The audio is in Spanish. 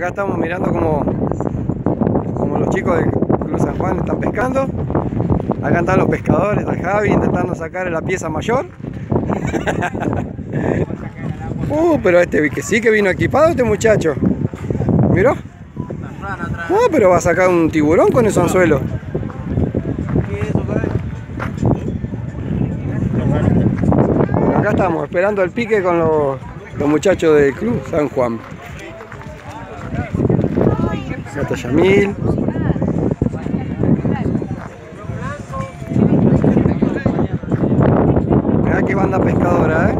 Acá estamos mirando como los chicos del Club San Juan están pescando. Acá están los pescadores, está Javi intentando sacar la pieza mayor. Pero este que sí que vino equipado este muchacho. ¿Miró? Pero va a sacar un tiburón con ese anzuelo. Bueno, acá estamos esperando el pique con los muchachos del Club San Juan. Acá está Yamil. Mirá qué banda pescadora,